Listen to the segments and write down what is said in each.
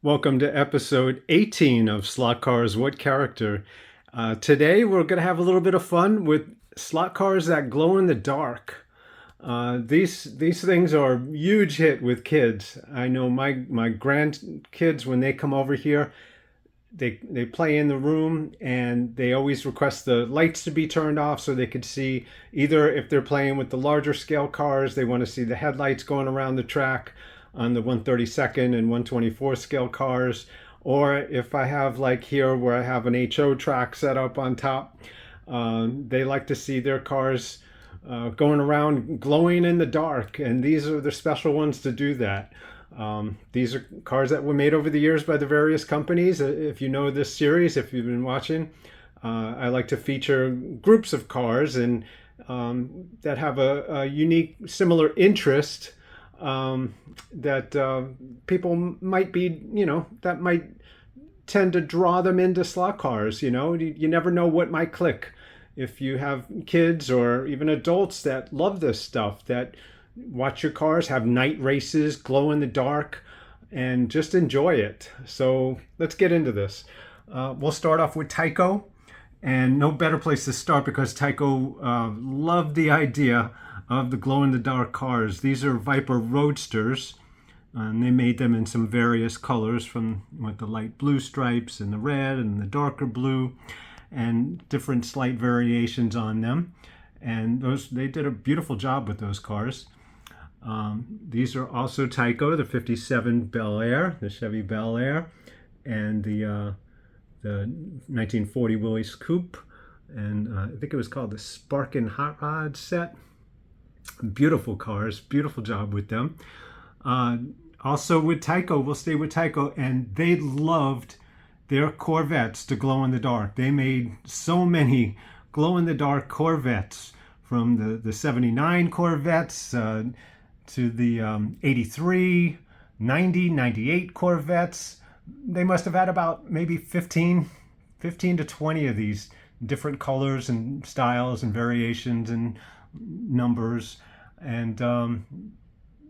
Welcome to episode 18 of Slot Cars What Character. Today we're going to have a little bit of fun with slot cars that glow in the dark. These things are a huge hit with kids. I know my grandkids, when they come over here, they play in the room and they always request the lights to be turned off so they could see, either if they're playing with the larger scale cars, they want to see the headlights going around the track on the 132nd and 124 scale cars, or if I have, like here where I have an HO track set up on top, they like to see their cars going around glowing in the dark, and these are the special ones to do that. These are cars that were made over the years by the various companies. If you know this series, if you've been watching, I like to feature groups of cars and that have a unique, similar interest, that people might be, that might tend to draw them into slot cars. You never know what might click. If you have kids or even adults that love this stuff, that watch your cars have night races, glow in the dark, and just enjoy it. So let's get into this. We'll start off with Tyco, and no better place to start because Tyco loved the idea of the glow in the dark cars. These are Viper Roadsters, and they made them in some various colors, from with the light blue stripes and the red and the darker blue, and different slight variations on them. And they did a beautiful job with those cars. These are also Tyco, the 57 Bel Air, the Chevy Bel Air, and the 1940 Willys Coupe, and I think it was called the Sparkin Hot Rod set. Beautiful cars, beautiful job with them. Also with Tyco, we'll stay with Tyco, and they loved their Corvettes to glow in the dark. They made so many glow in the dark Corvettes, from the 79 Corvettes to the 83, 90, 98 Corvettes. They must have had about maybe 15 to 20 of these different colors and styles and variations and numbers. And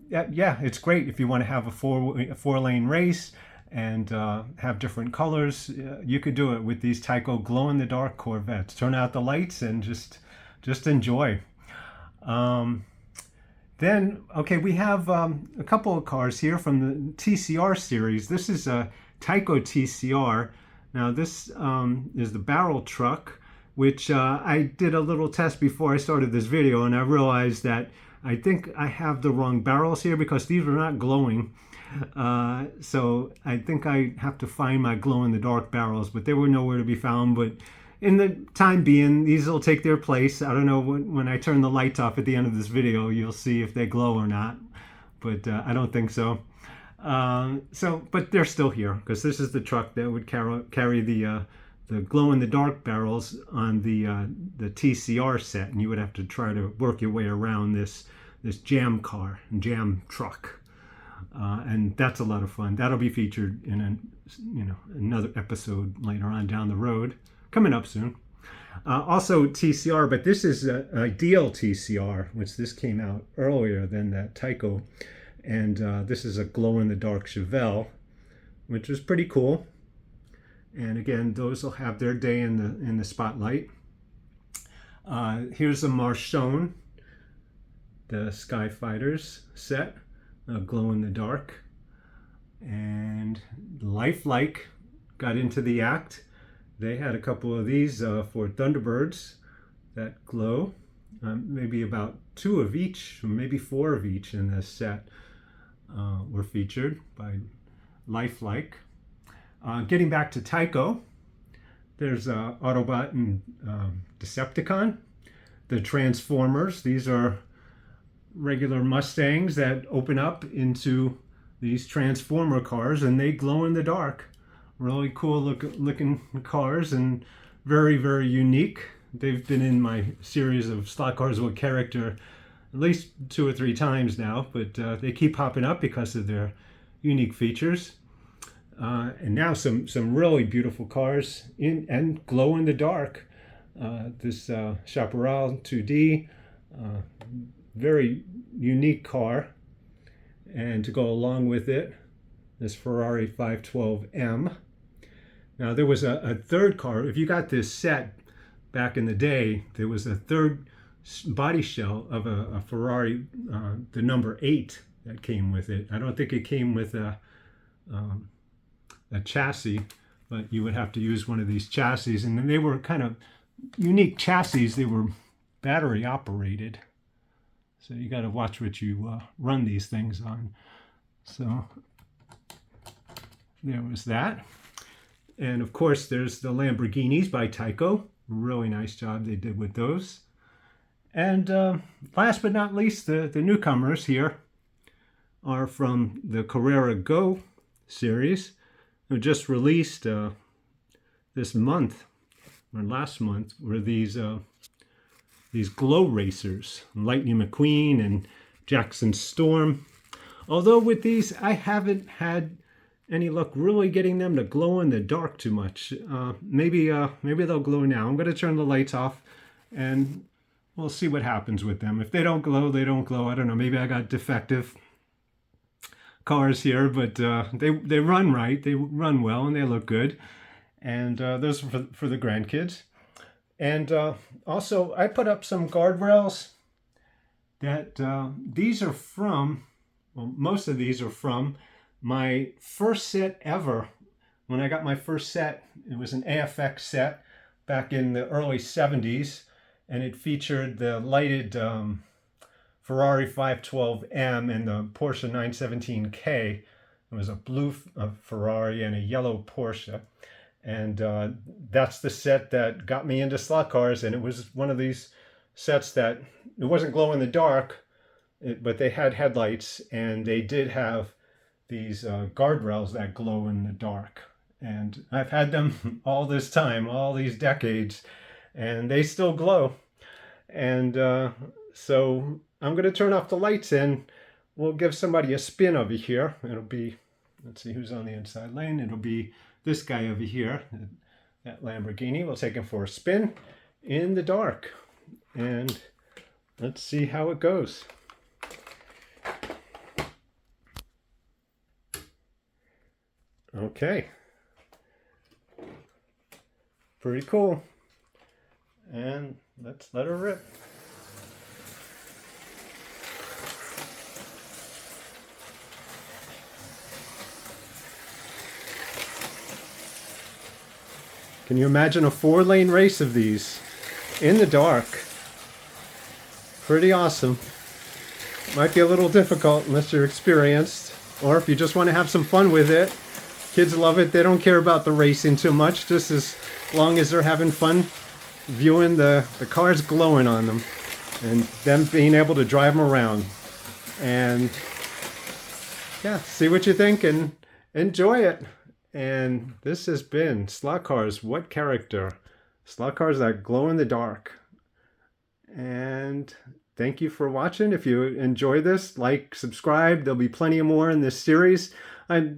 yeah, it's great if you want to have a four lane race and have different colors. You could do it with these Tyco glow in the dark Corvettes. Turn out the lights and just enjoy. Then, okay, we have a couple of cars here from the TCR series. This is a Tyco TCR. Now, this is the barrel truck, which I did a little test before I started this video, and I realized that I think I have the wrong barrels here because these were not glowing. So I think I have to find my glow-in-the-dark barrels, but they were nowhere to be found. But in the time being, these will take their place. I don't know, when I turn the lights off at the end of this video, you'll see if they glow or not. But I don't think so. But they're still here because this is the truck that would carry the glow-in-the-dark barrels on the TCR set, and you would have to try to work your way around this jam truck. And that's a lot of fun. That'll be featured in another episode later on down the road, coming up soon. Also TCR, but this is a Ideal TCR, which this came out earlier than that Tyco, and this is a glow-in-the-dark Chevelle, which is pretty cool. And again, those will have their day in the spotlight. Here's a Marchon, the Skyfighters set. Glow in the dark, and Lifelike got into the act. They had a couple of these for Thunderbirds that glow, maybe about 2 of each, or maybe 4 of each in this set were featured by Lifelike. Getting back to Tyco, there's Autobot and Decepticon, the Transformers. These are regular Mustangs that open up into these Transformer cars, and they glow in the dark. Really cool looking cars, and very, very unique. They've been in my series of Slot Cars with Character at least 2 or 3 times now, but they keep popping up because of their unique features. And now some really beautiful cars and glow in the dark. This Chaparral 2D, very unique car, and to go along with it, this Ferrari 512M. Now there was a third car. If you got this set back in the day, there was a third body shell of a Ferrari, the number 8 that came with it. I don't think it came with a chassis, but you would have to use one of these chassis. And then they were kind of unique chassis. They were battery operated. So you got to watch what you run these things on. So there was that. And of course, there's the Lamborghinis by Tyco. Really nice job they did with those. And last but not least, the newcomers here are from the Carrera Go series, who just released this month, or last month, were these glow racers, Lightning McQueen and Jackson Storm. Although with these, I haven't had any luck really getting them to glow in the dark too much. Maybe they'll glow now. I'm going to turn the lights off and we'll see what happens with them. If they don't glow, they don't glow. I don't know. Maybe I got defective cars here, but they run right. They run well and they look good. And those are for the grandkids. And also, I put up some guardrails that these are from, well, most of these are from my first set ever. When I got my first set, it was an AFX set back in the early 70s, and it featured the lighted Ferrari 512M and the Porsche 917K. It was a blue Ferrari and a yellow Porsche. And that's the set that got me into slot cars. And it was one of these sets that it wasn't glow in the dark, but they had headlights and they did have these guardrails that glow in the dark. And I've had them all this time, all these decades, and they still glow. And so I'm going to turn off the lights and we'll give somebody a spin over here. It'll be, let's see who's on the inside lane. It'll be this guy over here, that Lamborghini. We'll take him for a spin in the dark. And let's see how it goes. Okay. Pretty cool. And let's let her rip. Can you imagine a 4-lane race of these in the dark? Pretty awesome. Might be a little difficult unless you're experienced, or if you just want to have some fun with it. Kids love it. They don't care about the racing too much, just as long as they're having fun viewing the cars glowing on them and them being able to drive them around. And yeah, see what you think and enjoy it. And this has been Slot Cars What Character? Slot cars that glow in the dark. And thank you for watching. If you enjoy this, like, subscribe. There'll be plenty more in this series. I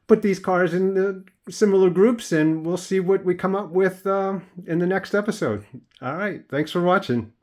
put these cars in the similar groups and we'll see what we come up with in the next episode. All right. Thanks for watching.